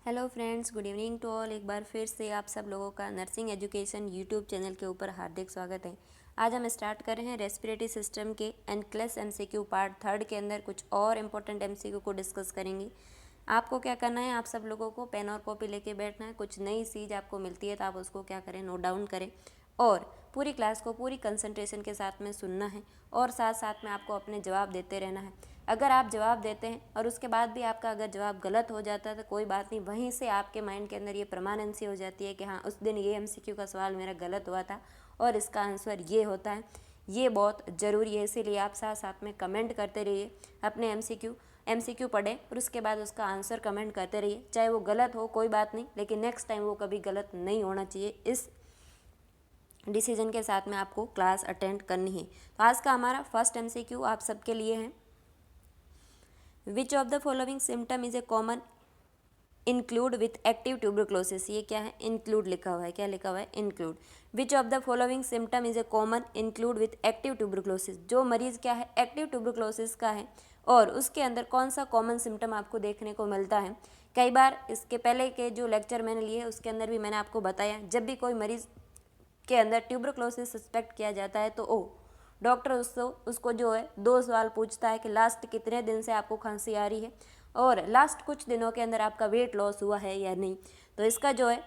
Hello friends, good evening to all. एक बार फिर से आप सब लोगों का नर्सिंग एजुकेशन यूट्यूब चैनल के ऊपर हार्दिक स्वागत है। आज हम स्टार्ट कर रहे हैं रेस्पिरेटरी सिस्टम के एनक्लेस एमसीक्यू पार्ट थर्ड के अंदर कुछ और इम्पोर्टेंट एमसीक्यू को डिस्कस करेंगे। आपको क्या करना है, आप सब लोगों को पेन और कॉपी लेके बैठना है। कुछ नई चीज़ आपको मिलती है तो आप उसको क्या करें, नोट डाउन करें और पूरी क्लास को पूरी कंसंट्रेशन के साथ में सुनना है और साथ साथ में आपको अपने जवाब देते रहना है। अगर आप जवाब देते हैं और उसके बाद भी आपका अगर जवाब गलत हो जाता है तो कोई बात नहीं, वहीं से आपके माइंड के अंदर ये परमानेंसी हो जाती है कि हाँ, उस दिन ये एमसीक्यू का सवाल मेरा गलत हुआ था और इसका आंसर ये होता है। ये बहुत ज़रूरी है, इसीलिए आप साथ साथ में कमेंट करते रहिए। अपने एमसीक्यू पढ़ें और उसके बाद उसका आंसर कमेंट करते रहिए। चाहे वो गलत हो कोई बात नहीं, लेकिन नेक्स्ट टाइम वो कभी गलत नहीं होना चाहिए। इस डिसीजन के साथ में आपको क्लास अटेंड करनी है। तो आज का हमारा फर्स्ट एमसीक्यू आप सबके लिए है। Which of the following symptom is a common include with active tuberculosis. ये क्या है, इंक्लूड लिखा हुआ है। क्या लिखा हुआ है, include. Which of the following symptom is a common include with active tuberculosis. जो मरीज क्या है, एक्टिव ट्यूबरक्लोसिस का है और उसके अंदर कौन सा कॉमन सिम्टम आपको देखने को मिलता है। कई बार इसके पहले के जो लेक्चर मैंने लिए उसके अंदर भी मैंने आपको बताया, जब भी कोई मरीज के अंदर ट्यूबरक्लोसिस सस्पेक्ट किया जाता है तो डॉक्टर उसको जो है 2 सवाल पूछता है कि लास्ट कितने दिन से आपको खांसी आ रही है और लास्ट कुछ दिनों के अंदर आपका वेट लॉस हुआ है या नहीं। तो इसका जो है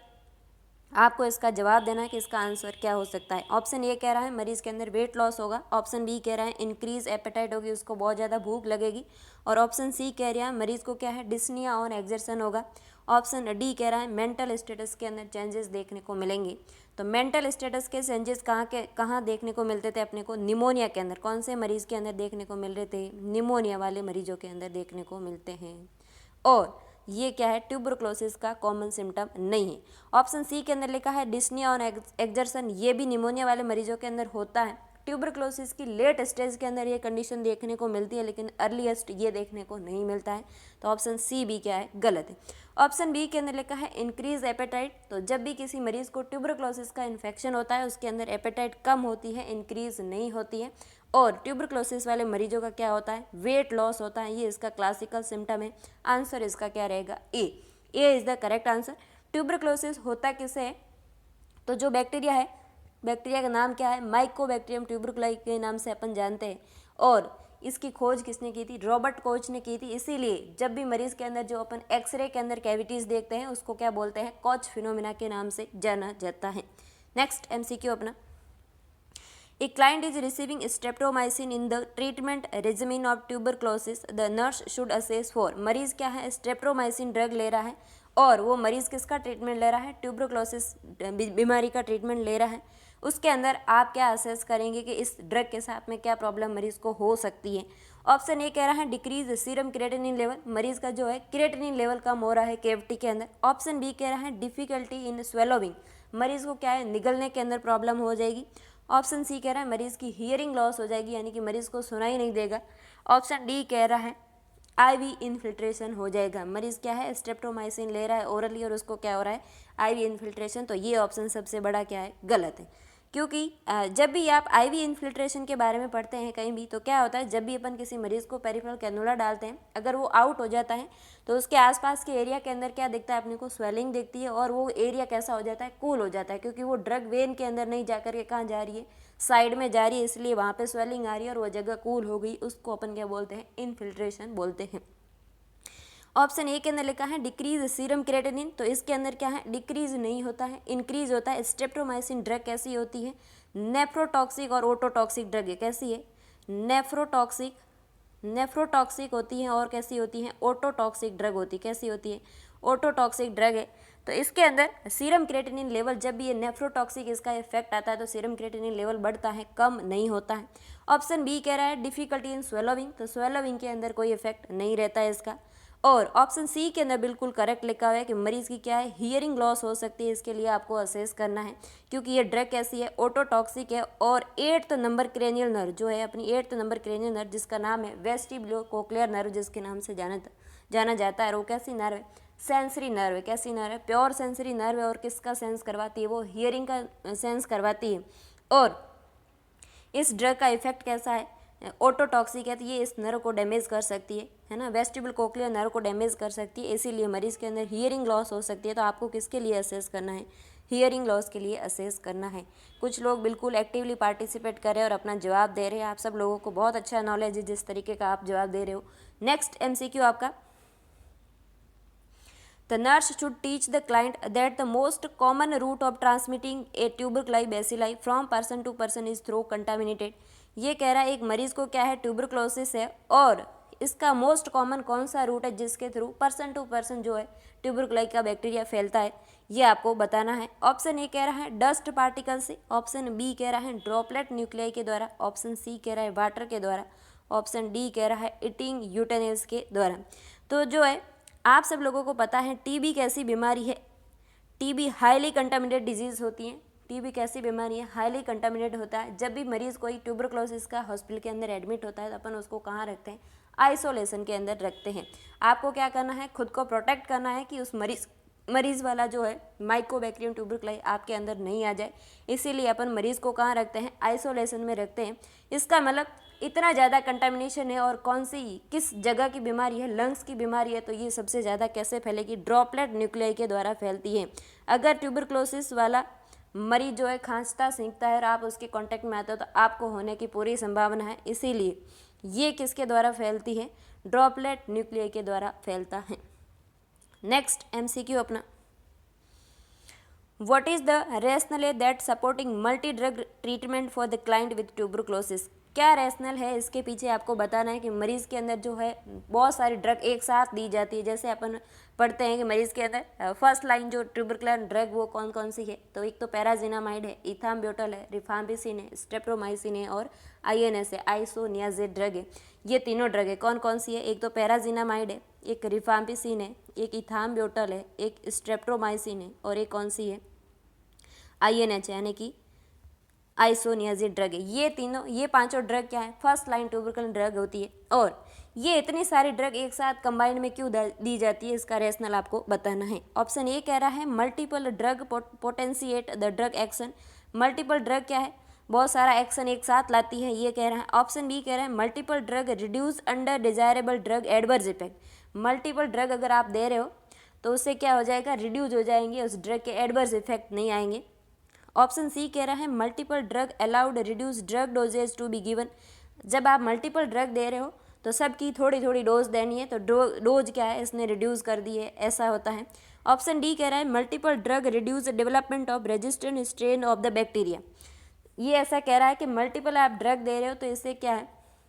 आपको इसका जवाब देना है कि इसका आंसर क्या हो सकता है। ऑप्शन ए कह रहा है मरीज़ के अंदर वेट लॉस होगा। ऑप्शन बी कह रहा है इंक्रीज एपेटाइट होगी, उसको बहुत ज़्यादा भूख लगेगी। और ऑप्शन सी कह रहा है मरीज़ को क्या है, डिस्निया और एक्सर्शन होगा। ऑप्शन डी कह रहा है मेंटल स्टेटस के अंदर चेंजेस देखने को मिलेंगे। तो मेंटल स्टेटस के चेंजेस कहाँ देखने को मिलते थे अपने को, निमोनिया के अंदर। कौन से मरीज़ के अंदर देखने को मिल रहे थे, निमोनिया वाले मरीजों के अंदर देखने को मिलते हैं। और ये क्या है, ट्यूबरक्लोसिस का कॉमन सिम्टम नहीं है। ऑप्शन सी के अंदर लिखा है डिस्निया और एक्सर्शन, ये भी निमोनिया वाले मरीजों के अंदर होता है। ट्यूबरक्लोसिस की लेट स्टेज के अंदर ये कंडीशन देखने को मिलती है, लेकिन अर्लीस्ट ये देखने को नहीं मिलता है। तो ऑप्शन सी भी क्या है, गलत है। ऑप्शन बी के अंदर लिखा है इंक्रीज एपेटाइट। तो जब भी किसी मरीज को ट्यूबरक्लोसिस का इन्फेक्शन होता है उसके अंदर एपेटाइट कम होती है, इंक्रीज नहीं होती है। और ट्यूबरक्लोसिस वाले मरीजों का क्या होता है, वेट लॉस होता है। ये इसका क्लासिकल सिम्टम है। आंसर इसका क्या रहेगा, A is the correct answer. Tuberculosis होता किसे है, तो जो बैक्टीरिया है, बैक्टीरिया का नाम क्या है, माइकोबैक्टीरियम ट्यूबरकुलाई के नाम से अपन जानते हैं। और इसकी खोज किसने की थी, रॉबर्ट कोच ने की थी। इसीलिए जब भी मरीज के अंदर जो अपन एक्सरे के अंदर कैविटीज देखते हैं उसको क्या बोलते हैं, कोच फिनोमिना के नाम से जाना जाता है। नेक्स्ट एमसीक्यू अपना, A client is receiving streptomycin in the treatment regimen of tuberculosis. The nurse should assess for. मरीज क्या है, स्ट्रेप्टोमाइसिन ड्रग ले रहा है और वो मरीज किसका ट्रीटमेंट ले रहा है, ट्यूबरक्लोसिस बीमारी का ट्रीटमेंट ले रहा है। उसके अंदर आप क्या असेस करेंगे कि इस ड्रग के साथ में क्या प्रॉब्लम मरीज को हो सकती है। ऑप्शन ए कह रहा है डिक्रीज सीरम क्रिएटिनिन लेवल, मरीज का जो है क्रिएटिनिन लेवल कम हो रहा है केविटी के अंदर। ऑप्शन बी कह रहा है डिफिकल्टी इन स्वेलोविंग, मरीज को क्या है, निगलने के अंदर प्रॉब्लम हो जाएगी। ऑप्शन सी कह रहा है मरीज़ की हियरिंग लॉस हो जाएगी, यानी कि मरीज़ को सुनाई नहीं देगा। ऑप्शन डी कह रहा है आईवी इन्फिल्ट्रेशन हो जाएगा। मरीज़ क्या है, स्ट्रेप्टोमाइसिन ले रहा है ओरली और उसको क्या हो रहा है, आईवी इन्फिल्ट्रेशन। तो ये ऑप्शन सबसे बड़ा क्या है, गलत है। क्योंकि जब भी आप आईवी इन्फिल्ट्रेशन के बारे में पढ़ते हैं कहीं भी, तो क्या होता है, जब भी अपन किसी मरीज को पेरिफेरल कैनुला डालते हैं, अगर वो आउट हो जाता है तो उसके आसपास के एरिया के अंदर क्या दिखता है अपने को, स्वेलिंग दिखती है और वो एरिया कैसा हो जाता है, कूल हो जाता है। क्योंकि वो ड्रग वेन के अंदर नहीं जाकर के कहाँ जा रही है, साइड में जा रही है, इसलिए वहाँ पे स्वेलिंग आ रही है और वो जगह कूल हो गई। उसको अपन क्या बोलते हैं, इन्फिल्ट्रेशन बोलते हैं। ऑप्शन ए के अंदर लिखा है डिक्रीज सीरम क्रिएटिनिन, तो इसके अंदर क्या है, डिक्रीज नहीं होता है, इंक्रीज होता है। स्ट्रेप्टोमाइसिन ड्रग कैसी होती है, नेफ्रोटॉक्सिक और ओटोटॉक्सिक ड्रग है। कैसी है, नेफ्रोटॉक्सिक होती है और कैसी होती है, ओटोटॉक्सिक ड्रग होती है। कैसी होती है, ओटोटॉक्सिक ड्रग है। तो इसके अंदर सीरम क्रिएटिनिन लेवल, जब भी ये नेफ्रोटॉक्सिक इसका इफेक्ट आता है तो सीरम क्रिएटिनिन लेवल बढ़ता है, कम नहीं होता है। ऑप्शन बी कह रहा है डिफिकल्टी इन स्वेलोविंग, तो स्वेलोविंग के अंदर कोई इफेक्ट नहीं रहता है इसका। और ऑप्शन सी के अंदर बिल्कुल करेक्ट लिखा हुआ है कि मरीज की क्या है, हियरिंग लॉस हो सकती है। इसके लिए आपको असेस करना है क्योंकि ये ड्रग कैसी है, ओटोटॉक्सिक है। और 8th नंबर क्रेनियल नर्व जो है, अपनी 8th नंबर क्रेनियल नर्व जिसका नाम है वेस्टिब्युलोकोक्लियर नर्व, जिसके नाम से जाना जाता है, वो कैसी नर्व है, सेंसरी नर्व है। कैसी नर्व है, प्योर सेंसरी नर्व है। और किसका सेंस करवाती है, वो हियरिंग का सेंस करवाती है। और इस ड्रग का इफेक्ट कैसा है, ओटोटॉक्सिक है तो ये इस नर्व को डैमेज कर सकती है ना। वेस्टिबुल कोक्लियर नर्व को डैमेज कर सकती है, इसीलिए मरीज़ के अंदर हियरिंग लॉस हो सकती है। तो आपको किसके लिए असेस करना है, हियरिंग लॉस के लिए असेस करना है। कुछ लोग बिल्कुल एक्टिवली पार्टिसिपेट कर रहे हैं और अपना जवाब दे रहे हैं। आप सब लोगों को बहुत अच्छा नॉलेज है जिस तरीके का आप जवाब दे रहे हो। नेक्स्ट MCQ आपका, The nurse should teach the client that the most common route of transmitting a tuberculosis bacilli from person to person is through contaminated। ये कह रहा है एक मरीज को क्या है, ट्यूबरक्लोसिस है और इसका मोस्ट कॉमन कौन सा रूट है जिसके थ्रू पर्सन टू पर्सन जो है ट्यूबरकुलाई का बैक्टीरिया फैलता है, ये आपको बताना है। ऑप्शन ए कह रहा है डस्ट पार्टिकल से, ऑप्शन बी कह रहा है ड्रॉपलेट न्यूक्लियाई के द्वारा, ऑप्शन सी कह रहा है वाटर के द्वारा, ऑप्शन डी कह रहा है ईटिंग यूटेनल्स के द्वारा। तो जो है आप सब लोगों को पता है टीबी कैसी बीमारी है, टीबी हाईली कंटामिनेटेड डिजीज़ होती है। टीबी कैसी बीमारी है, हाईली कंटामिनेटेड होता है। जब भी मरीज़ कोई ट्यूबरक्लोसिस का हॉस्पिटल के अंदर एडमिट होता है तो अपन उसको कहाँ रखते हैं, आइसोलेशन के अंदर रखते हैं। आपको क्या करना है, खुद को प्रोटेक्ट करना है कि उस मरीज़ वाला जो है माइकोबैक्टीरियम ट्यूबरकुलाई आपके अंदर नहीं आ जाए, इसीलिए अपन मरीज़ को कहाँ रखते हैं, आइसोलेशन में रखते हैं। इसका मतलब इतना ज़्यादा कंटामिनेशन है और कौन सी किस जगह की बीमारी है, लंग्स की बीमारी है, तो ये सबसे ज़्यादा कैसे फैलेगी, ड्रॉपलेट न्यूक्लियाई के द्वारा फैलती है। अगर ट्यूबरक्लोसिस वाला मरीज जो है खांसता सींचता है और आप उसके कांटेक्ट में आते हो तो आपको होने की पूरी संभावना है, इसीलिए ये किसके द्वारा फैलती है, ड्रॉपलेट न्यूक्लियाई के द्वारा फैलता है। नेक्स्ट MCQ अपना, what is the rational that supporting multi drug treatment for the client with tuberculosis. क्या रैशनल है इसके पीछे, आपको बताना है कि मरीज़ के अंदर जो है बहुत सारी ड्रग एक साथ दी जाती है। जैसे अपन पढ़ते हैं कि मरीज़ के अंदर फर्स्ट लाइन जो ट्यूबरकुलर ड्रग वो कौन कौन सी है, तो एक तो पैराजिनामाइड है, इथाम्ब्यूटल है, रिफाम्पिसिन है, स्ट्रेप्टोमाइसिन है और INS है, आइसोनियाजेड ड्रग है। ये तीनों ड्रग है, कौन कौन सी है, एक तो पैराजिनामाइड है, एक रिफाम्पिसिन है, एक इथाम्ब्यूटल है, एक स्ट्रेप्टोमाइसिन है और एक कौन सी है, INH यानी कि आइसोनियाजिड ड्रग है। ये पांचों ड्रग क्या है, फर्स्ट लाइन ट्यूबरकुलर ड्रग होती है। और ये इतनी सारी ड्रग एक साथ कंबाइंड में क्यों दी जाती है, इसका रैशनल आपको बताना है। ऑप्शन ए कह रहा है multiple drug potentiate the drug action. Multiple drug क्या है, बहुत सारा एक्शन एक साथ लाती है, ये कह रहा है। ऑप्शन बी कह रहा है multiple drug reduce under desirable drug adverse effect. Multiple drug अगर आप दे रहे हो तो उससे क्या हो जाएगा, रिड्यूस हो जाएंगे, उस ड्रग के एडवर्स इफेक्ट नहीं आएंगे। ऑप्शन सी कह रहा है multiple drug allowed reduce drug doses to be given. जब आप मल्टीपल ड्रग दे रहे हो तो सबकी थोड़ी थोड़ी डोज देनी है, तो डोज क्या है इसने रिड्यूस कर दी है, ऐसा होता है। ऑप्शन डी कह रहा है multiple drug reduce development of resistant strain of the bacteria. ये ऐसा कह रहा है कि मल्टीपल आप ड्रग दे रहे हो तो इससे क्या है,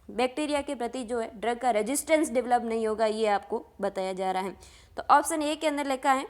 बैक्टीरिया के प्रति जो है ड्रग का रेजिस्टेंस डेवलप नहीं होगा, ये आपको बताया जा रहा है। तो ऑप्शन ए के अंदर लिखा है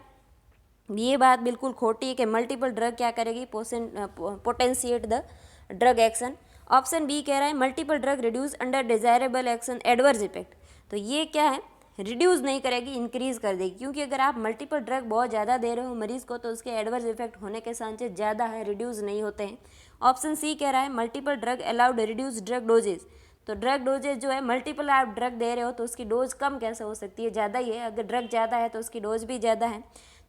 ये बात बिल्कुल खोटी है कि मल्टीपल ड्रग क्या करेगी, potentiate the drug action. Option B कह रहा है multiple drug reduce undesirable action adverse effect. तो ये क्या है, रिड्यूस नहीं करेगी, इंक्रीज कर देगी, क्योंकि अगर आप मल्टीपल ड्रग बहुत ज़्यादा दे रहे हो मरीज़ को तो उसके एडवर्स इफेक्ट होने के चांसेस ज़्यादा है, रिड्यूस नहीं होते हैं। ऑप्शन सी कह रहा है multiple drug allowed reduce drug doses. तो ड्रग डोजेज जो है, मल्टीपल आप ड्रग दे रहे हो तो उसकी डोज कम कैसे हो सकती है, ज़्यादा ही है। अगर ड्रग ज़्यादा है तो उसकी डोज भी ज़्यादा है,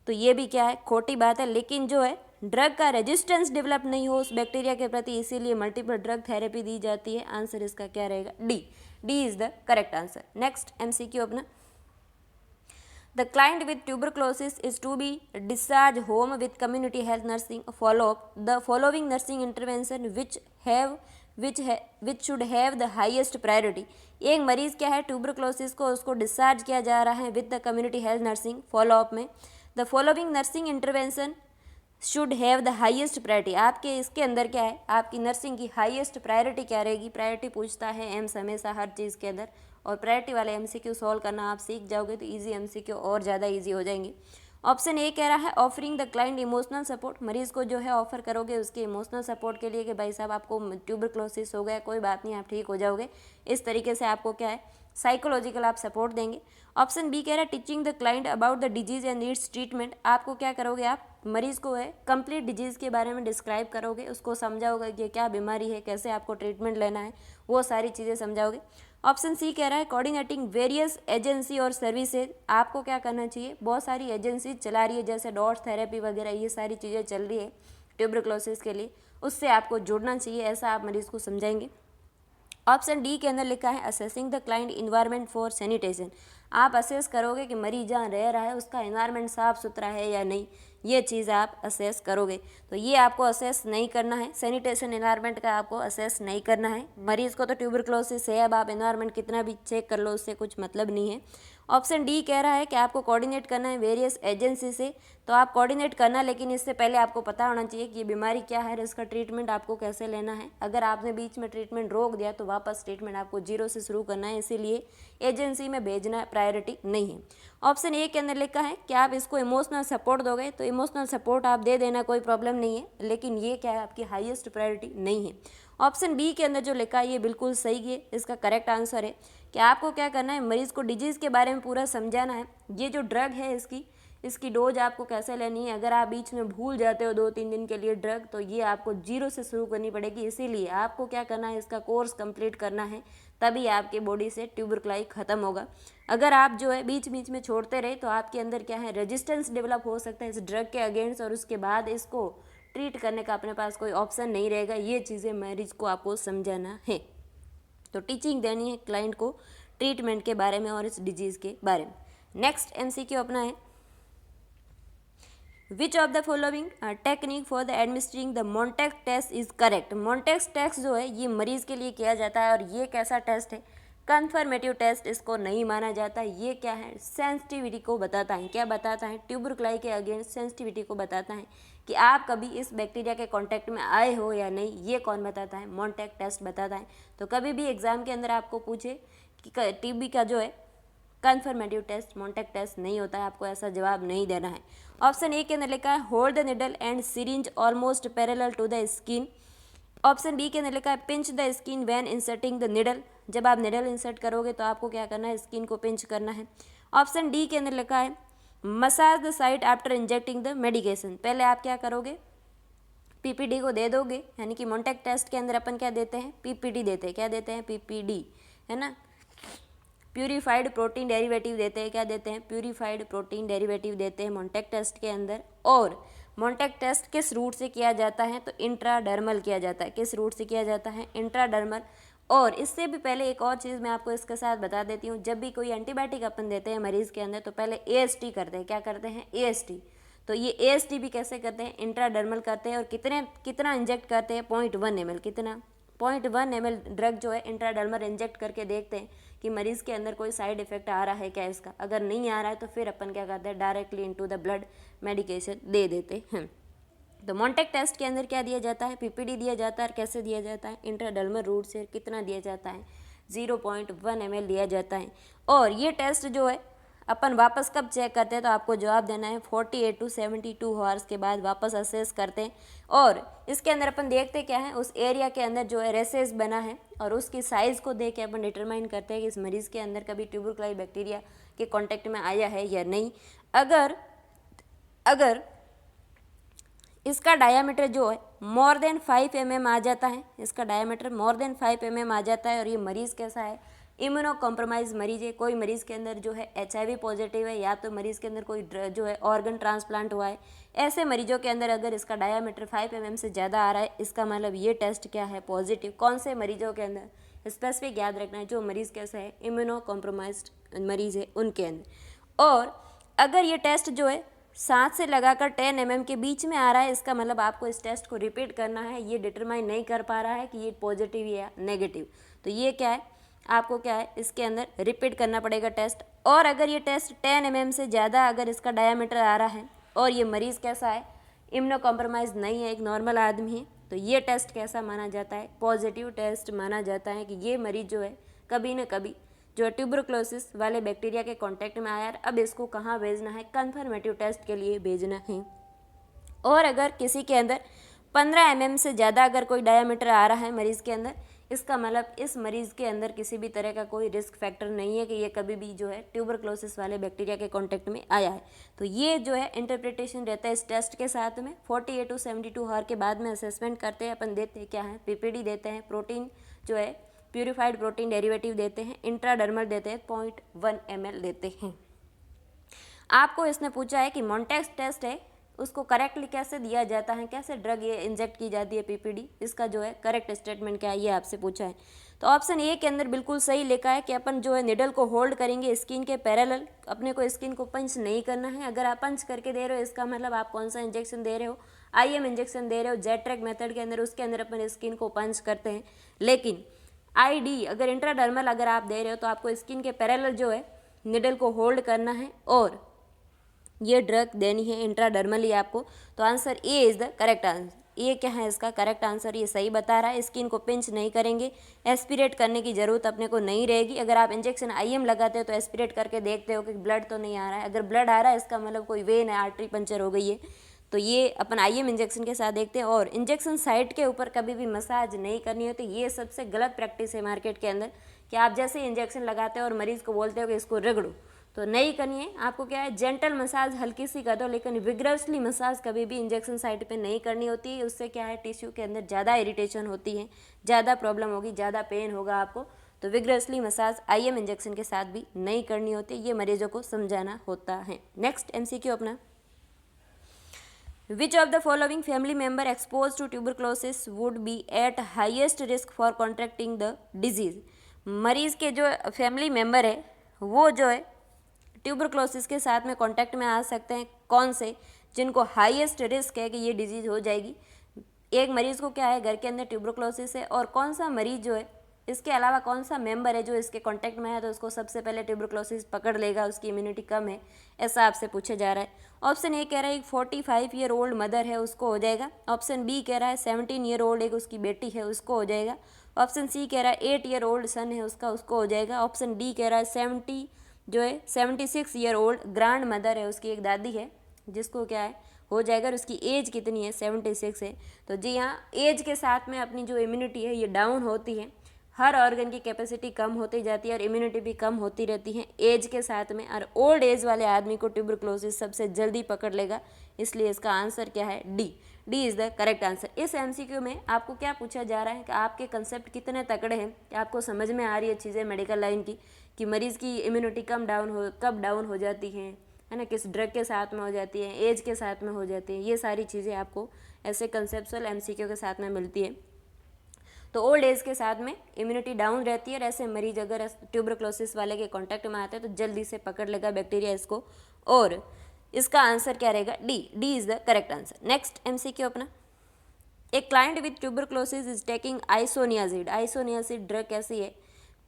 तो ये भी क्या है, खोटी बात है। लेकिन जो है ड्रग का रेजिस्टेंस डेवलप नहीं हो उस बैक्टीरिया के प्रति, इसीलिए मल्टीपल ड्रग थेरेपी दी जाती है। आंसर इसका क्या रहेगा, D is the correct answer. Next MCQ अपना, the client with tuberculosis is to be discharge home with community health nursing follow up the following nursing intervention which should have the highest priority. एक मरीज क्या है tuberculosis को, उसको discharge किया जा रहा है with the community health nursing follow up में। The following nursing intervention should have the highest priority. आपके इसके अंदर क्या है, आपकी नर्सिंग की हाईएस्ट प्रायोरिटी क्या रहेगी। प्रायोरिटी पूछता है एम्स हमेशा हर चीज़ के अंदर, और प्रायोरिटी वाले MCQ सॉल्व करना आप सीख जाओगे तो इजी MCQ और ज़्यादा इजी हो जाएंगे। ऑप्शन ए कह रहा है offering the client emotional support. मरीज़ को जो है ऑफर करोगे उसके इमोशनल सपोर्ट के लिए कि भाई साहब आपको ट्यूबरक्लोसिस हो गया, कोई बात नहीं, आप ठीक हो जाओगे। इस तरीके से आपको क्या है, साइकोलॉजिकल आप सपोर्ट देंगे। ऑप्शन बी कह रहा है teaching the client about the disease and needs treatment. आपको क्या करोगे, आप मरीज़ को है कंप्लीट डिजीज़ के बारे में डिस्क्राइब करोगे, उसको समझाओगे कि क्या बीमारी है, कैसे आपको ट्रीटमेंट लेना है, वो सारी चीज़ें समझाओगे। ऑप्शन सी कह रहा है कोऑर्डिनेटिंग वेरियस एजेंसी और सर्विसेज। आपको क्या करना चाहिए, बहुत सारी एजेंसी चला रही है जैसे डॉट्स थेरेपी वगैरह, ये सारी चीज़ें चल रही है ट्यूबरक्लोसिस के लिए, उससे आपको जुड़ना चाहिए, ऐसा आप मरीज़ को समझाएंगे। ऑप्शन डी के अंदर लिखा है assessing the client environment for sanitation. आप असेस करोगे कि मरीज जहाँ रह रहा है उसका इन्वायरमेंट साफ़ सुथरा है या नहीं, ये चीज़ आप असेस करोगे। तो ये आपको असेस नहीं करना है, सैनिटेशन इन्वायरमेंट का आपको असेस नहीं करना है। मरीज़ को तो ट्यूबरक्लोसिस है, अब आप इन्वायरमेंट कितना भी चेक कर लो उससे कुछ मतलब नहीं है। ऑप्शन डी कह रहा है कि आपको कोऑर्डिनेट करना है वेरियस एजेंसी से, तो आप कोऑर्डिनेट करना, लेकिन इससे पहले आपको पता होना चाहिए कि ये बीमारी क्या है और इसका ट्रीटमेंट आपको कैसे लेना है। अगर आपने बीच में ट्रीटमेंट रोक दिया तो वापस ट्रीटमेंट आपको जीरो से शुरू करना है, इसीलिए एजेंसी में भेजना प्रायोरिटी नहीं है। ऑप्शन ए के अंदर लिखा है कि आप इसको इमोशनल सपोर्ट दोगे, तो इमोशनल सपोर्ट आप दे देना, कोई प्रॉब्लम नहीं है, लेकिन ये क्या है आपकी हाईएस्ट प्रायोरिटी नहीं है। ऑप्शन बी के अंदर जो लिखा है ये बिल्कुल सही है, इसका करेक्ट आंसर है कि आपको क्या करना है, मरीज़ को डिजीज़ के बारे में पूरा समझाना है। ये जो ड्रग है इसकी डोज आपको कैसे लेनी है। अगर आप बीच में भूल जाते हो 2-3 दिन के लिए ड्रग, तो ये आपको जीरो से शुरू करनी पड़ेगी। इसीलिए आपको क्या करना है, इसका कोर्स कंप्लीट करना है, तभी आपके बॉडी से ट्यूबरक्लाई ख़त्म होगा। अगर आप जो है बीच बीच में छोड़ते रहे तो आपके अंदर क्या है, रेजिस्टेंस डेवलप हो सकता है इस ड्रग के अगेंस्ट, और उसके बाद इसको ट्रीट करने का अपने पास कोई ऑप्शन नहीं रहेगा। ये चीज़ें मरीज को आपको समझाना है। तो टीचिंग देनी है क्लाइंट को ट्रीटमेंट के बारे में और इस डिजीज़ के बारे में। नेक्स्ट एमसीक्यू अपना है, which of the following technique for the administering the Mantoux test is correct. Mantoux test जो है ये मरीज़ के लिए किया जाता है, और ये कैसा टेस्ट है, कन्फर्मेटिव टेस्ट इसको नहीं माना जाता। ये क्या है, सेंसिटिविटी को बताता है। क्या बताता है, ट्यूबरक्लाई के अगेंस्ट सेंसिटिविटी को बताता है कि आप कभी इस बैक्टीरिया के कांटेक्ट में आए हो या नहीं, ये कौन बताता है, मोन्टेक टेस्ट बताता है। तो कभी भी एग्जाम के अंदर आपको पूछे कि टीबी का जो है कन्फर्मेटिव टेस्ट मोन्टेक टेस्ट नहीं होता है, आपको ऐसा जवाब नहीं देना है। ऑप्शन ए के अंदर लिखा है hold the needle and syringe almost parallel to the skin. Option B के अंदर लिखा है pinch the skin when inserting the needle. जब आप निडल इंसर्ट करोगे तो आपको क्या करना है, स्किन को पिंच करना है। ऑप्शन डी के अंदर लिखा है massage the site after injecting the medication. पहले आप क्या करोगे, पीपीडी को दे दोगे, यानी कि मोन्टेक टेस्ट के अंदर अपन क्या देते हैं, पीपीडी देते हैं। क्या देते हैं, पीपीडी, है ना, प्यूरिफाइड प्रोटीन डेरिवेटिव देते हैं। क्या देते हैं, प्यूरिफाइड प्रोटीन डेरिवेटिव देते हैं मोन्टेक टेस्ट के अंदर। और मोन्टेक टेस्ट किस रूट से किया जाता है, तो इंट्राडर्मल किया जाता है। किस रूट से किया जाता है, इंट्राडर्मल। और इससे भी पहले एक और चीज़ मैं आपको इसके साथ बता देती हूँ, जब भी कोई एंटीबायोटिक अपन देते हैं मरीज़ के अंदर तो पहले एएसटी करते हैं। क्या करते हैं, एएसटी। तो ये एएसटी भी कैसे करते हैं, इंट्राडर्मल करते हैं। और कितना इंजेक्ट करते हैं, 0.1 ml। कितना, 0.1 ml ड्रग जो है इंट्राडर्मल इंजेक्ट करके देखते हैं कि मरीज़ के अंदर कोई साइड इफेक्ट आ रहा है क्या इसका। अगर नहीं आ रहा है तो फिर अपन क्या करते हैं, directly into the blood medication दे देते हैं। तो मोन्टेक टेस्ट के अंदर क्या दिया जाता है, पीपीडी दिया जाता है। और कैसे दिया जाता है, इंट्राडर्मल रूट से। कितना दिया जाता है, 0.1 ml दिया जाता है। और ये टेस्ट जो है अपन वापस कब चेक करते हैं, तो आपको जवाब देना है 48 to 72 आवर्स के बाद वापस असेस करते हैं। और इसके अंदर अपन देखते क्या है, उस एरिया के अंदर जो है रेसेस बना है, और उसकी साइज़ को देख के अपन डिटरमाइन करते हैं कि इस मरीज़ के अंदर कभी ट्यूबरक्लाई बैक्टीरिया के कांटेक्ट में आया है या नहीं। अगर इसका डायामीटर जो है मोर देन 5 mm आ जाता है, इसका डायामीटर मोर देन 5 mm आ जाता है, और ये मरीज़ कैसा है, इम्यूनो कॉम्प्रोमाइज़ मरीज़ है। कोई मरीज़ के अंदर जो है HIV पॉजिटिव है, या तो मरीज़ के अंदर कोई जो है ऑर्गन ट्रांसप्लांट हुआ है। ऐसे मरीजों के अंदर अगर इसका डायामीटर 5 mm से ज़्यादा आ रहा है, इसका मतलब ये टेस्ट क्या है, पॉजिटिव। कौन से मरीजों के अंदर, स्पेसिफिक याद रखना है, जो मरीज़ कैसा है, इम्यूनो कॉम्प्रोमाइज्ड मरीज़ है उनके अंदर। और अगर ये टेस्ट जो है 7 से लगाकर 10 mm के बीच में आ रहा है, इसका मतलब आपको इस टेस्ट को रिपीट करना है। ये डिटरमाइन नहीं कर पा रहा है कि ये पॉजिटिव या नेगेटिव, तो ये क्या है, आपको क्या है, इसके अंदर रिपीट करना पड़ेगा टेस्ट। और अगर ये टेस्ट 10 mm से ज़्यादा अगर इसका डायामीटर आ रहा है, और ये मरीज़ कैसा है, इम्यूनो कॉम्प्रोमाइज़ नहीं है, एक नॉर्मल आदमी है, तो ये टेस्ट कैसा माना जाता है, पॉजिटिव टेस्ट माना जाता है कि ये मरीज़ जो है कभी न कभी जो है ट्यूबरक्लोसिस वाले बैक्टीरिया के कांटेक्ट में आया। अब इसको कहाँ भेजना है, कन्फर्मेटिव टेस्ट के लिए भेजना है। और अगर किसी के अंदर 15 mm से ज़्यादा अगर कोई डायामीटर आ रहा है मरीज़ के अंदर, इसका मतलब इस मरीज़ के अंदर किसी भी तरह का कोई रिस्क फैक्टर नहीं है कि ये कभी भी जो है ट्यूबरक्लोसिस वाले बैक्टीरिया के कांटेक्ट में आया है। तो ये जो है इंटरप्रिटेशन रहता है इस टेस्ट के साथ में। 48 to 72 आवर के बाद में असेसमेंट करते हैं अपन, देते हैं क्या है, पीपीडी देते हैं, प्रोटीन जो है प्यूरिफाइड प्रोटीन डेरिवेटिव देते हैं, इंट्राडर्मल देते हैं, 0.1 ml देते हैं। आपको इसने पूछा है कि मोन्टेक टेस्ट है उसको करेक्टली कैसे दिया जाता है, कैसे ड्रग ये इंजेक्ट की जाती है पीपीडी, इसका जो है करेक्ट स्टेटमेंट क्या है ये आपसे पूछा है। तो ऑप्शन ए के अंदर बिल्कुल सही लिखा है कि अपन जो है निडल को होल्ड करेंगे स्किन के पैरेलल, अपने को स्किन को पंच नहीं करना है। अगर आप पंच करके दे रहे हो इसका मतलब आप कौन सा इंजेक्शन दे रहे हो, आईएम इंजेक्शन दे रहे हो जेट ट्रैक मेथड के अंदर, उसके अंदर अपन स्किन को पंच करते हैं। लेकिन आईडी अगर इंट्राडर्मल अगर आप दे रहे हो तो आपको स्किन के पैरेलल जो है निडल को होल्ड करना है और ये ड्रग देनी है इंट्राडर्मली आपको। तो answer A is the correct answer. ये क्या है इसका करेक्ट आंसर, ये सही बता रहा है। स्किन को पिंच नहीं करेंगे, एस्पिरेट करने की ज़रूरत अपने को नहीं रहेगी। अगर आप इंजेक्शन आईएम लगाते हो तो एस्पिरेट करके देखते हो कि ब्लड तो नहीं आ रहा है, अगर ब्लड आ रहा है इसका मतलब कोई वेन है, आर्टरी पंचर हो गई है। तो ये अपन आईएम इंजेक्शन के साथ देखते हैं। और इंजेक्शन साइट के ऊपर कभी भी मसाज नहीं करनी होती, ये सबसे गलत प्रैक्टिस है मार्केट के अंदर कि आप जैसे इंजेक्शन लगाते हो और मरीज़ को बोलते हो कि इसको रगड़ो, तो नहीं करनी है। आपको क्या है जेंटल मसाज हल्की सी कर दो, लेकिन विग्रसली मसाज कभी भी इंजेक्शन साइट पे नहीं करनी होती है। उससे क्या है टिश्यू के अंदर ज़्यादा इरिटेशन होती है, ज़्यादा प्रॉब्लम होगी, ज़्यादा पेन होगा आपको। तो विग्रसली मसाज आईएम इंजेक्शन के साथ भी नहीं करनी होती, ये मरीजों को समझाना होता है। नेक्स्ट एमसीक्यू अपना, which of the following family member expose to tuberculosis would be at highest risk for contracting the disease. मरीज के जो फैमिली मेंबर है वो जो है ट्यूबरक्लोसिस के साथ में कांटेक्ट में आ सकते हैं, कौन से जिनको हाईएस्ट रिस्क है कि ये डिजीज़ हो जाएगी। एक मरीज़ को क्या है घर के अंदर ट्यूबरक्लोसिस है, और कौन सा मरीज़ जो है इसके अलावा कौन सा मेंबर है जो इसके कांटेक्ट में है तो उसको सबसे पहले ट्यूबरक्लोसिस पकड़ लेगा, उसकी इम्यूनिटी कम है, ऐसा आपसे पूछा जा रहा है। ऑप्शन ए कह रहा है एक 45 ईयर ओल्ड मदर है उसको हो जाएगा। ऑप्शन बी कह रहा है 17 ईयर ओल्ड एक उसकी बेटी है उसको हो जाएगा। ऑप्शन सी कह रहा है 8 ईयर ओल्ड सन है उसका, उसको हो जाएगा। ऑप्शन डी कह रहा है 76 ईयर ओल्ड ग्रैंड मदर है उसकी, एक दादी है जिसको क्या है हो जाएगा, और उसकी एज कितनी है 76 है। तो जी हाँ, एज के साथ में अपनी जो इम्यूनिटी है ये डाउन होती है, हर ऑर्गन की कैपेसिटी कम होती जाती है और इम्यूनिटी भी कम होती रहती है एज के साथ में। और ओल्ड एज वाले आदमी को ट्यूबरक्लोसिस सबसे जल्दी पकड़ लेगा, इसलिए इसका आंसर क्या है D. D is the correct answer. इस एमसीक्यू में आपको क्या पूछा जा रहा है कि आपके कंसेप्ट कितने तगड़े हैं, कि आपको समझ में आ रही है चीज़ें मेडिकल लाइन की, कि मरीज़ की इम्यूनिटी कब डाउन हो जाती है ना, किस ड्रग के साथ में हो जाती है, एज के साथ में हो जाती है, ये सारी चीज़ें आपको ऐसे कंसेप्चुअल एमसीक्यू के साथ में मिलती है। तो ओल्ड एज के साथ में इम्यूनिटी डाउन रहती है और ऐसे मरीज अगर ट्यूबरक्लोसिस वाले के कांटेक्ट में आते हैं तो जल्दी से पकड़ लेगा बैक्टीरिया इसको, और इसका आंसर क्या रहेगा D. D is the correct answer. Next MCQ अपना, एक client with tuberculosis is taking isoniazid. Isoniazid drug कैसी है,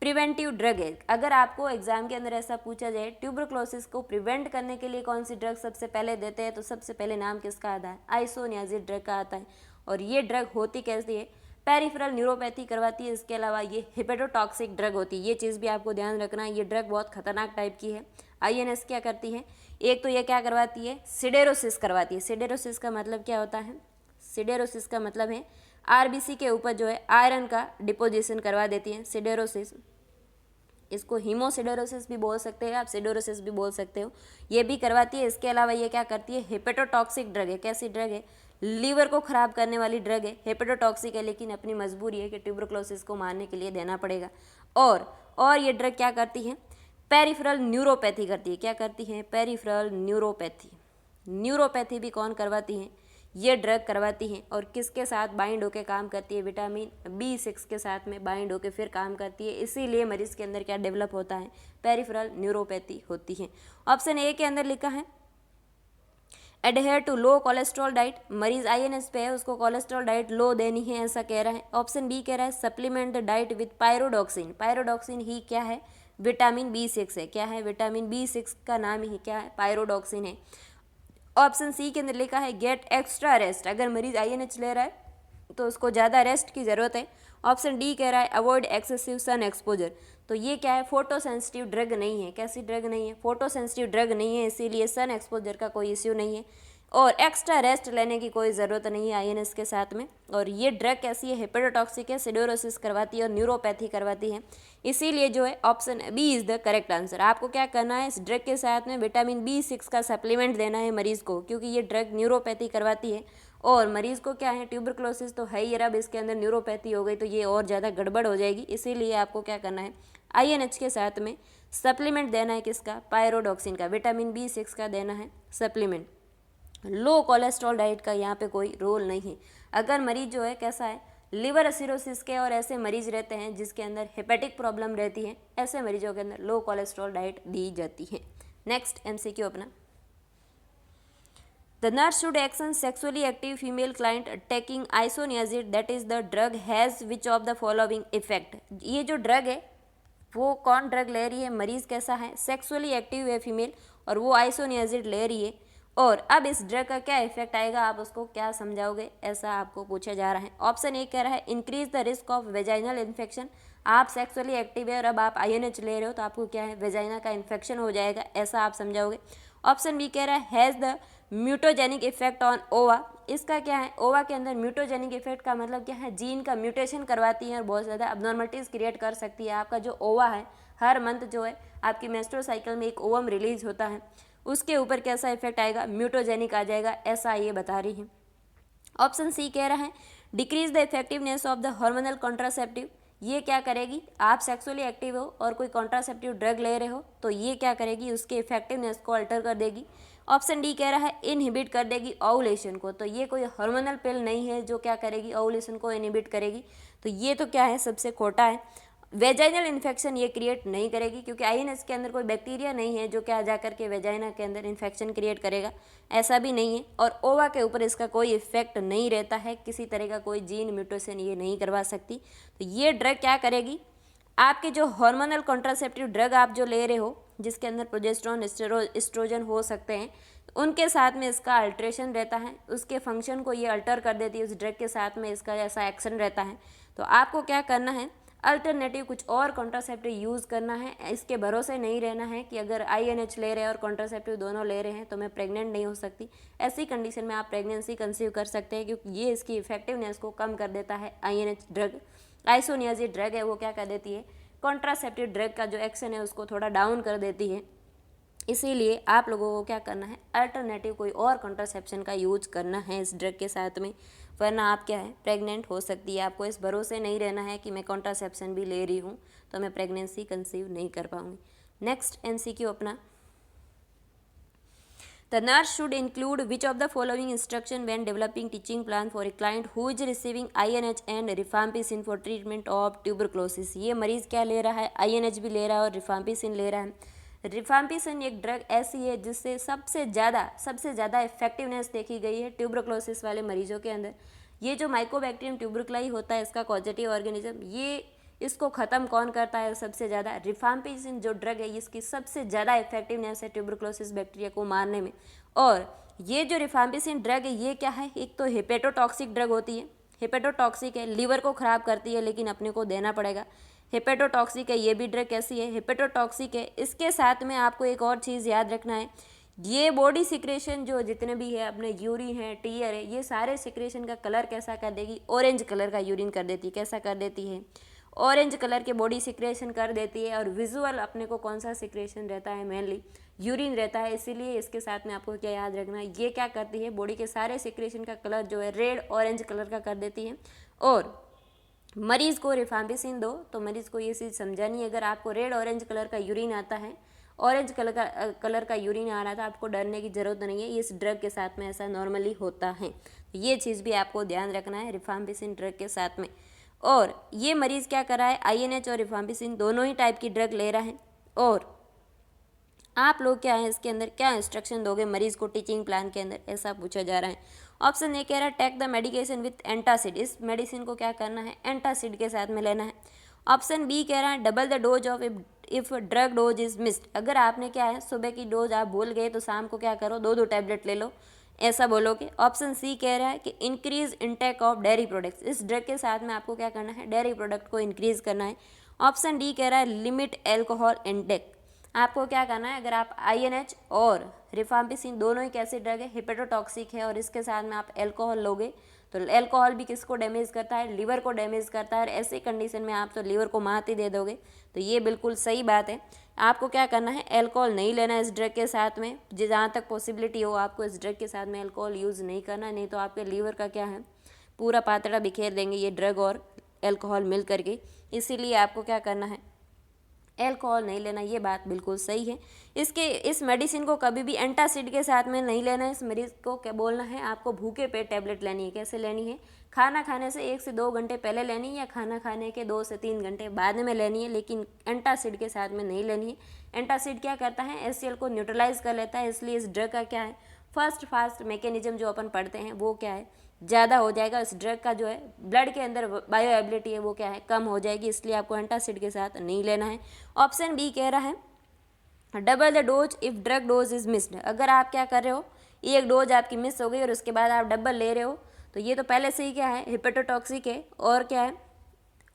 प्रिवेंटिव ड्रग है। अगर आपको एग्जाम के अंदर ऐसा पूछा जाए ट्यूबरक्लोसिस को प्रिवेंट करने के लिए कौन सी ड्रग सबसे पहले देते हैं, तो सबसे पहले नाम किसका आता है, आइसोनियाजिड ड्रग का आता है। और ये ड्रग होती कैसी है, पेरिफेरल न्यूरोपैथी करवाती है। इसके अलावा ये हिपेटोटॉक्सिक ड्रग होती है, ये चीज़ भी आपको ध्यान रखना है। ये ड्रग बहुत खतरनाक टाइप की है। आईएनएस क्या करती है, एक तो ये क्या करवाती है, सिडेरोसिस करवाती है। सिडेरोसिस का मतलब क्या होता है, सिडेरोसिस का मतलब है आरबीसी के ऊपर जो है आयरन का डिपोजिशन करवा देती है सिडेरोसिस। इसको हीमोसिडेरोसिस भी बोल सकते हैं आप, सिडेरोसिस भी बोल सकते हो, ये भी करवाती है। इसके अलावा ये क्या करती है, हेपेटोटॉक्सिक ड्रग है। कैसी ड्रग है, लीवर को खराब करने वाली ड्रग है, हेपेटोटॉक्सिक है, लेकिन अपनी मजबूरी है कि ट्यूबरक्लोसिस को मारने के लिए देना पड़ेगा। और ये ड्रग क्या करती है, पेरिफेरल न्यूरोपैथी करती है। क्या करती है, पेरिफेरल न्यूरोपैथी। न्यूरोपैथी भी कौन करवाती है, ये ड्रग करवाती हैं। और किसके साथ बाइंड होकर काम करती है, विटामिन B6 के साथ में बाइंड होकर फिर काम करती है। इसीलिए मरीज़ के अंदर क्या डेवलप होता है, पेरिफेरल न्यूरोपैथी होती है। ऑप्शन ए के अंदर लिखा है adhere to low cholesterol diet. मरीज आईएनएस पे है, उसको कोलेस्ट्रॉल डाइट लो देनी है, ऐसा कह रहा है। ऑप्शन बी कह रहा है supplement the diet with pyridoxine. Pyridoxine ही क्या है, विटामिन B6 है। क्या है, विटामिन B6 का नाम ही क्या है, पायरोडॉक्सिन है। ऑप्शन सी के अंदर लिखा है गेट एक्स्ट्रा रेस्ट। अगर मरीज आईएनएच ले रहा है तो उसको ज़्यादा रेस्ट की ज़रूरत है। ऑप्शन डी कह रहा है अवॉइड एक्सेसिव सन एक्सपोजर। तो ये क्या है, फोटो सेंसिटिव ड्रग नहीं है। कैसी ड्रग नहीं है, फोटो सेंसिटिव ड्रग नहीं है, इसीलिए सन एक्सपोजर का कोई इश्यू नहीं है और एक्स्ट्रा रेस्ट लेने की कोई ज़रूरत नहीं है आईएनएस के साथ में। और ये ड्रग कैसी है, हेपेटोटॉक्सिक है, सिडोरोसिस करवाती है और न्यूरोपैथी करवाती है। इसीलिए जो है option B is the correct answer. आपको क्या करना है, इस ड्रग के साथ में विटामिन B6 का सप्लीमेंट देना है मरीज़ को, क्योंकि ये ड्रग न्यूरोपैथी करवाती है। और मरीज़ को क्या है, ट्यूबरक्लोसिस तो है ही, अब इसके अंदर न्यूरोपैथी हो गई तो ये और ज़्यादा गड़बड़ हो जाएगी। इसीलिए आपको क्या करना है, आईएनएच के साथ में सप्लीमेंट देना है, किसका, पायरोडॉक्सिन का, विटामिन B6 का देना है सप्लीमेंट। लो कोलेस्ट्रॉल डाइट का यहाँ पे कोई रोल नहीं है। अगर मरीज जो है कैसा है, लिवर सिरोसिस के और ऐसे मरीज रहते हैं जिसके अंदर हेपेटिक प्रॉब्लम रहती है, ऐसे मरीजों के अंदर लो कोलेस्ट्रॉल डाइट दी जाती है। नेक्स्ट एमसीक्यू अपना, the nurse should action sexually active female client taking isoniazid that is the drug has which of the following effect. ये जो ड्रग है वो कौन ड्रग ले रही है, मरीज कैसा है, सेक्सुअली एक्टिव है फीमेल और वो आइसोनियाजिड ले रही है, और अब इस ड्रग का क्या इफेक्ट आएगा, आप उसको क्या समझाओगे, ऐसा आपको पूछा जा रहा है। ऑप्शन ए कह रहा है increase the risk of vaginal infection. आप सेक्सुअली एक्टिव है और अब आप आईएनएच ले रहे हो तो आपको क्या है, वेजाइना का इन्फेक्शन हो जाएगा, ऐसा आप समझाओगे। ऑप्शन बी कह रहा है has the mutagenic effect on ओवा। इसका क्या है, ओवा के अंदर म्यूटोजेनिक इफेक्ट का मतलब क्या है, जीन का म्यूटेशन करवाती है और बहुत ज़्यादा अबनॉर्मलिटीज क्रिएट कर सकती है। आपका जो ओवा है, हर मंथ जो है आपकी मेंस्ट्रुअल साइकिल में एक ओवम रिलीज होता है, उसके ऊपर कैसा इफेक्ट आएगा, म्यूटोजेनिक आ जाएगा, ऐसा ये बता रही है। ऑप्शन सी कह रहा है decrease the effectiveness of the hormonal contraceptive. ये क्या करेगी, आप सेक्सुअली एक्टिव हो और कोई कॉन्ट्रासेप्टिव ड्रग ले रहे हो तो ये क्या करेगी, उसके इफेक्टिवनेस को अल्टर कर देगी। ऑप्शन डी कह रहा है इनहिबिट कर देगी ओवुलेशन को। तो ये कोई हार्मोनल पिल नहीं है जो क्या करेगी, ओवुलेशन को इनहिबिट करेगी। तो ये तो क्या है, सबसे खोटा है। वेजाइनल इन्फेक्शन ये क्रिएट नहीं करेगी क्योंकि आईएनएस के अंदर कोई बैक्टीरिया नहीं है जो क्या जाकर के वेजाइना के अंदर इन्फेक्शन क्रिएट करेगा, ऐसा भी नहीं है। और ओवा के ऊपर इसका कोई इफेक्ट नहीं रहता है, किसी तरह का कोई जीन म्यूटेशन ये नहीं करवा सकती। तो ये ड्रग क्या करेगी, आपके जो हार्मोनल कॉन्ट्रासेप्टिव ड्रग आप जो ले रहे हो जिसके अंदर प्रोजेस्टेरोन एस्ट्रोजन हो सकते हैं, उनके साथ में इसका अल्ट्रेशन रहता है, उसके फंक्शन को ये अल्टर कर देती है, उस ड्रग के साथ में इसका ऐसा एक्शन रहता है। तो आपको क्या करना है, अल्टरनेटिव कुछ और कॉन्ट्रासेप्टिव यूज़ करना है। इसके भरोसे नहीं रहना है कि अगर आईएनएच ले रहे हैं और कॉन्ट्रासेप्टिव दोनों ले रहे हैं तो मैं प्रेग्नेंट नहीं हो सकती। ऐसी कंडीशन में आप प्रेगनेंसी कंसीव कर सकते हैं क्योंकि ये इसकी इफेक्टिवनेस को कम कर देता है। आईएनएच ड्रग, आइसोनियाजिड ड्रग है, वो क्या कर देती है, कॉन्ट्रासेप्टिव ड्रग का जो एक्शन है उसको थोड़ा डाउन कर देती है। इसीलिए आप लोगों को क्या करना है, अल्टरनेटिव कोई और कॉन्ट्रासेप्शन का यूज करना है इस ड्रग के साथ में, वरना आप क्या है, प्रेग्नेंट हो सकती है। आपको इस भरोसे नहीं रहना है कि मैं कॉन्ट्रासेप्शन भी ले रही हूँ तो मैं प्रेगनेंसी कंसीव नहीं कर पाऊँगी। नेक्स्ट एमसीक्यू अपना, the nurse should include which of the following instruction when developing teaching plan for a client who is receiving INH and rifampicin for treatment of tuberculosis. ये मरीज क्या ले रहा है, आईएनएच भी ले रहा है और रिफाम्पिसिन ले रहा है। रिफाम्पिसिन एक ड्रग ऐसी है जिससे सबसे ज़्यादा इफेक्टिवनेस देखी गई है ट्यूबरक्लोसिस वाले मरीजों के अंदर। ये जो माइकोबैक्टीरियम ट्यूबरक्लाई होता है, इसका कॉजेटिव ऑर्गेनिज्म, ये इसको ख़त्म कौन करता है सबसे ज़्यादा, रिफाम्पिसिन जो ड्रग है इसकी सबसे ज़्यादा इफेक्टिवनेस है ट्यूबरक्लोसिस बैक्टीरिया को मारने में। और ये जो रिफाम्पिसिन ड्रग है ये क्या है, एक तो हेपेटोटॉक्सिक ड्रग होती है, हेपेटोटॉक्सिक है, लीवर को ख़राब करती है लेकिन अपने को देना पड़ेगा। हेपेटोटॉक्सिक है, ये भी ड्रग कैसी है, हेपेटोटॉक्सिक है। इसके साथ में आपको एक और चीज़ याद रखना है, ये बॉडी सिक्रेशन जो जितने भी है, अपने यूरिन है, टीयर है, ये सारे सिक्रेशन का कलर कैसा कर देगी, ऑरेंज कलर का यूरिन कर देती है। कैसा कर देती है, ऑरेंज कलर के बॉडी सिक्रेशन कर देती है। और विजुअल अपने को कौन सा सिक्रेशन रहता है, मेनली यूरिन रहता है। इसीलिए इसके साथ में आपको क्या याद रखना है, ये क्या करती है, बॉडी के सारे सिक्रेशन का कलर जो है रेड ऑरेंज कलर का कर देती है। और मरीज़ को रिफाम्पिसिन दो तो मरीज़ को ये चीज़ समझानी है, अगर आपको रेड ऑरेंज कलर का यूरिन आता है, ऑरेंज कलर का यूरिन आ रहा था, आपको डरने की ज़रूरत नहीं है, इस ड्रग के साथ में ऐसा नॉर्मली होता है। ये चीज़ भी आपको ध्यान रखना है रिफाम्पिसिन ड्रग के साथ में। और ये मरीज़ क्या कर रहा है, आईएनएच और रिफाम्पिसिन दोनों ही टाइप की ड्रग ले रहा है। और आप लोग क्या है, इसके अंदर क्या इंस्ट्रक्शन दोगे मरीज़ को टीचिंग प्लान के अंदर, ऐसा पूछा जा रहा है। ऑप्शन ए कह रहा है take the medication with antacid. इस मेडिसिन को क्या करना है, एंटासिड के साथ में लेना है। ऑप्शन बी कह रहा है double the dose of if drug dose is missed. अगर आपने क्या है, सुबह की डोज आप भूल गए तो शाम को क्या करो, 2 टैबलेट ले लो, ऐसा बोलोगे। ऑप्शन सी कह रहा है कि increase intake of dairy products. इस ड्रग के साथ में आपको क्या करना है, डेयरी प्रोडक्ट को इंक्रीज करना है। ऑप्शन डी कह रहा है लिमिट एल्कोहल इनटेक। आपको क्या करना है, अगर आप आईएनएच और रिफाम्पिसिन दोनों ही कैसे ड्रग है, हेपेटोटॉक्सिक है, और इसके साथ में आप एल्कोहल लोगे तो एल्कोहल भी किसको डैमेज करता है, लीवर को डैमेज करता है। और ऐसे कंडीशन में आप तो लीवर को मात ही दे दोगे। तो ये बिल्कुल सही बात है। आपको क्या करना है, एल्कोहल नहीं लेना है इस ड्रग के साथ में, जहाँ तक पॉसिबिलिटी हो आपको इस ड्रग के साथ में एल्कोहल यूज़ नहीं करना, नहीं तो आपके लीवर का क्या है, पूरा पातड़ा बिखेर देंगे ये ड्रग और एल्कोहल मिल करके। इसीलिए आपको क्या करना है, अल्कोहल नहीं लेना, ये बात बिल्कुल सही है। इस मेडिसिन को कभी भी एंटासिड के साथ में नहीं लेना है। इस मरीज़ को क्या बोलना है, आपको भूखे पेट टैबलेट लेनी है। कैसे लेनी है, खाना खाने से 1 से 2 घंटे पहले लेनी है या खाना खाने के 2 से 3 घंटे बाद में लेनी है, लेकिन एंटासिड के साथ में नहीं लेनी है। एंटासिड क्या करता है, HCl को न्यूट्रलाइज कर लेता है, इसलिए इस ड्रग का क्या है, फास्ट मैकेनिज्म जो अपन पढ़ते हैं वो क्या है, ज़्यादा हो जाएगा। इस ड्रग का जो है ब्लड के अंदर बायोएबिलिटी है वो क्या है, कम हो जाएगी, इसलिए आपको एंटासिड के साथ नहीं लेना है। ऑप्शन बी कह रहा है double the dose if drug dose is missed. अगर आप क्या कर रहे हो, एक डोज आपकी मिस हो गई और उसके बाद आप डबल ले रहे हो, तो ये तो पहले से ही क्या है, हिपेटोटॉक्सिक है, और क्या है,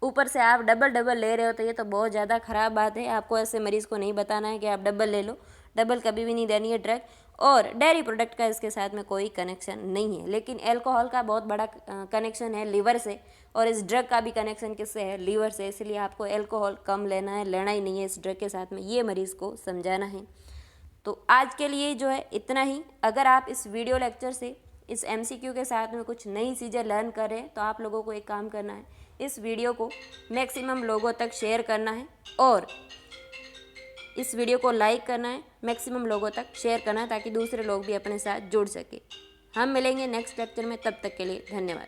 ऊपर से आप डबल ले रहे हो, तो ये तो बहुत ज़्यादा ख़राब बात है। आपको ऐसे मरीज़ को नहीं बताना है कि आप डबल ले लो, डबल कभी भी नहीं देनी है ड्रग। और डेयरी प्रोडक्ट का इसके साथ में कोई कनेक्शन नहीं है, लेकिन अल्कोहल का बहुत बड़ा कनेक्शन है लीवर से, और इस ड्रग का भी कनेक्शन किससे है, लीवर से। इसलिए आपको अल्कोहल कम लेना है, लेना ही नहीं है इस ड्रग के साथ में, ये मरीज़ को समझाना है। तो आज के लिए जो है इतना ही। अगर आप इस वीडियो लेक्चर से इस MCQ के साथ में कुछ नई चीज़ें लर्न करें, तो आप लोगों को एक काम करना है, इस वीडियो को मैक्सिमम लोगों तक शेयर करना है और इस वीडियो को लाइक करना है, मैक्सिमम लोगों तक शेयर करना है, ताकि दूसरे लोग भी अपने साथ जुड़ सके। हम मिलेंगे नेक्स्ट लेक्चर में, तब तक के लिए धन्यवाद।